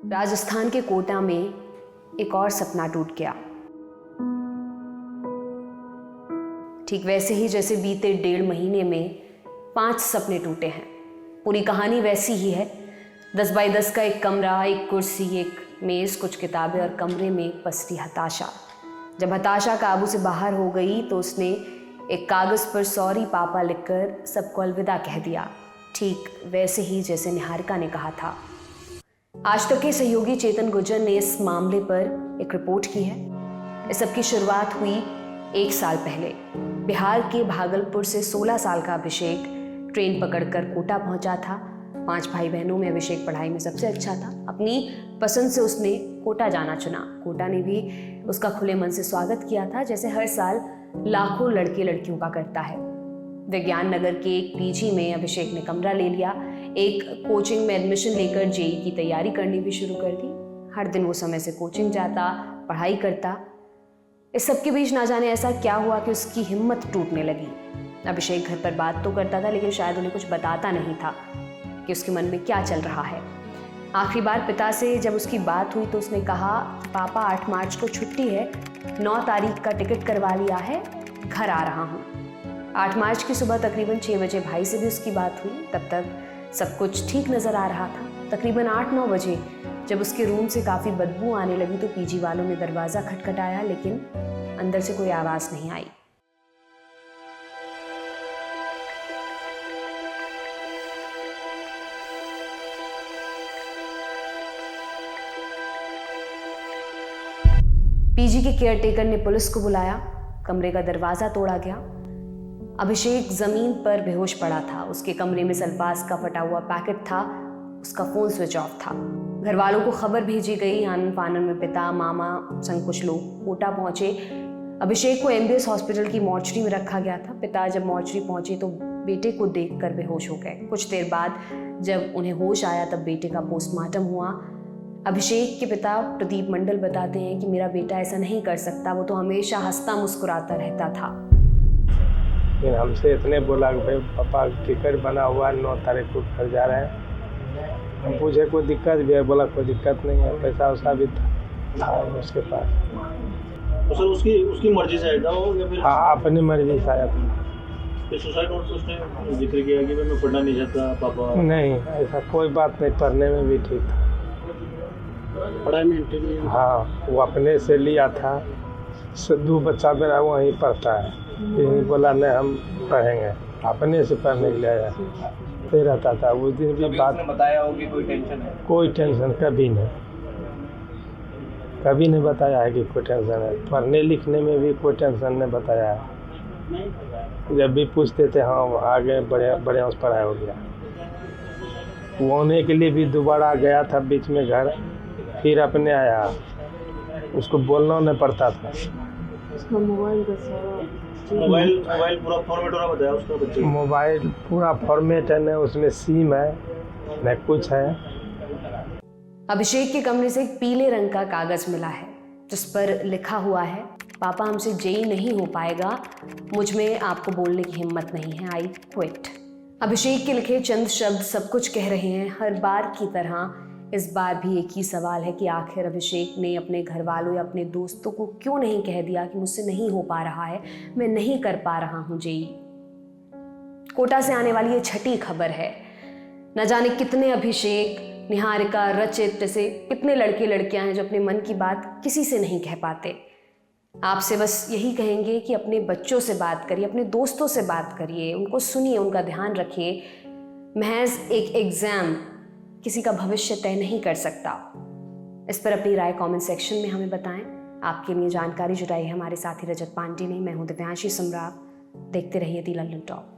राजस्थान के कोटा में एक और सपना टूट गया, ठीक वैसे ही जैसे बीते 1.5 महीने में 5 सपने टूटे हैं। पूरी कहानी वैसी ही है। 10 बाई 10 का एक कमरा, एक कुर्सी, एक मेज़, कुछ किताबें और कमरे में पसरी हताशा। जब हताशा काबू से बाहर हो गई तो उसने एक कागज़ पर सॉरी पापा लिखकर सबको अलविदा कह दिया, ठीक वैसे ही जैसे निहारिका ने कहा था। आज तक के सहयोगी चेतन गुर्जर ने इस मामले पर एक रिपोर्ट की है। इस सब की शुरुआत हुई 1 साल पहले। बिहार के भागलपुर से 16 साल का अभिषेक ट्रेन पकड़कर कोटा पहुंचा था। 5 भाई बहनों में अभिषेक पढ़ाई में सबसे अच्छा था। अपनी पसंद से उसने कोटा जाना चुना। कोटा ने भी उसका खुले मन से स्वागत किया था, जैसे हर साल लाखों लड़के लड़कियों का करता है। विज्ञान नगर के एक पीजी में अभिषेक ने कमरा ले लिया। एक कोचिंग में एडमिशन लेकर जेई की तैयारी करनी भी शुरू कर दी। हर दिन वो समय से कोचिंग जाता, पढ़ाई करता। इस सब के बीच ना जाने ऐसा क्या हुआ कि उसकी हिम्मत टूटने लगी। अभिषेक घर पर बात तो करता था, लेकिन शायद उन्हें कुछ बताता नहीं था कि उसके मन में क्या चल रहा है। आखिरी बार पिता से जब उसकी बात हुई तो उसने कहा, पापा 8 मार्च को छुट्टी है, 9 तारीख का टिकट करवा लिया है, घर आ रहा हूँ। 8 मार्च की सुबह तकरीबन 6 बजे भाई से भी उसकी बात हुई। तब तक सब कुछ ठीक नज़र आ रहा था। तकरीबन 8-9 बजे जब उसके रूम से काफ़ी बदबू आने लगी तो पीजी वालों ने दरवाज़ा खटखटाया, लेकिन अंदर से कोई आवाज़ नहीं आई। पीजी के केयरटेकर ने पुलिस को बुलाया। कमरे का दरवाज़ा तोड़ा गया। अभिषेक ज़मीन पर बेहोश पड़ा था। उसके कमरे में सल्फास का फटा हुआ पैकेट था। उसका फ़ोन स्विच ऑफ था। घर वालों को खबर भेजी गई। आनन फानन में पिता, मामा संग कुछ लोग कोटा पहुंचे। अभिषेक को एमबीएस हॉस्पिटल की मॉर्चरी में रखा गया था। पिता जब मॉर्चरी पहुंचे तो बेटे को देखकर बेहोश हो गए। कुछ देर बाद जब उन्हें होश आया तब बेटे का पोस्टमार्टम हुआ। अभिषेक के पिता प्रदीप मंडल बताते हैं कि मेरा बेटा ऐसा नहीं कर सकता, वो तो हमेशा हंसता मुस्कुराता रहता था। फिर हमसे इतने बोला कि भाई पापा टिकट बना हुआ 9 तारीख को घर जा रहे हैं। हम पूछे कोई दिक्कत भी है, बोला कोई दिक्कत नहीं है, पैसा वैसा भी था उसके पास। तो सर उसकी मर्जी से आया था वो या फिर? हाँ, अपनी मर्जी से आया था। फिर सुसाइड नोट उसने जिक्र किया कि मैं पढ़ना नहीं चाहता पापा? नहीं, ऐसा कोई बात नहीं, पढ़ने में भी ठीक था, पढ़ाई में ठीक। हाँ, वो अपने से लिया था। सिद्धू बच्चा मेरा वहीं पढ़ता है, यही बोला नहीं हम पढ़ेंगे, अपने से पढ़ने के लिए आया फिर रहता था। उस दिन भी बात बताया होगी कोई टेंशन है? कोई टेंशन कभी नहीं बताया है कि कोई टेंशन है। पढ़ने लिखने में भी कोई टेंशन नहीं बताया है। जब भी पूछते थे हाँ आगे बड़े उस पढ़ाई हो गया। वो होने के लिए भी दोबारा गया था बीच में घर, फिर अपने आया, उसको बोलना नहीं पड़ता था। उसका मोबाइल पूरा फॉर्मेट हो रहा बताया उसका बच्चे? मोबाइल पूरा फॉर्मेट है, न उसमें सिम है न कुछ है। अभिषेक के कमरे से एक पीले रंग का कागज मिला है जिस पर लिखा हुआ है, पापा हमसे जेई नहीं हो पाएगा, मुझ में आपको बोलने की हिम्मत नहीं है, आई क्विट। अभिषेक के लिखे चंद शब्द सब कुछ कह रहे हैं। हर बार की तरह इस बार भी एक ही सवाल है कि आखिर अभिषेक ने अपने घर वालों या अपने दोस्तों को क्यों नहीं कह दिया कि मुझसे नहीं हो पा रहा है, मैं नहीं कर पा रहा हूँ जेई। कोटा से आने वाली ये 6ठी खबर है। न जाने कितने अभिषेक, निहारिका, रचित जैसे कितने लड़के लड़कियां हैं जो अपने मन की बात किसी से नहीं कह पाते। आपसे बस यही कहेंगे कि अपने बच्चों से बात करिए, अपने दोस्तों से बात करिए, उनको सुनिए, उनका ध्यान रखिए। महज एक एग्जाम किसी का भविष्य तय नहीं कर सकता। इस पर अपनी राय कमेंट सेक्शन में हमें बताएं। आपके लिए जानकारी जुटाई है हमारे साथी रजत पांडे ने। मैं हूं दिव्यांशी सम्राट। देखते रहिए दी लंदन टॉप।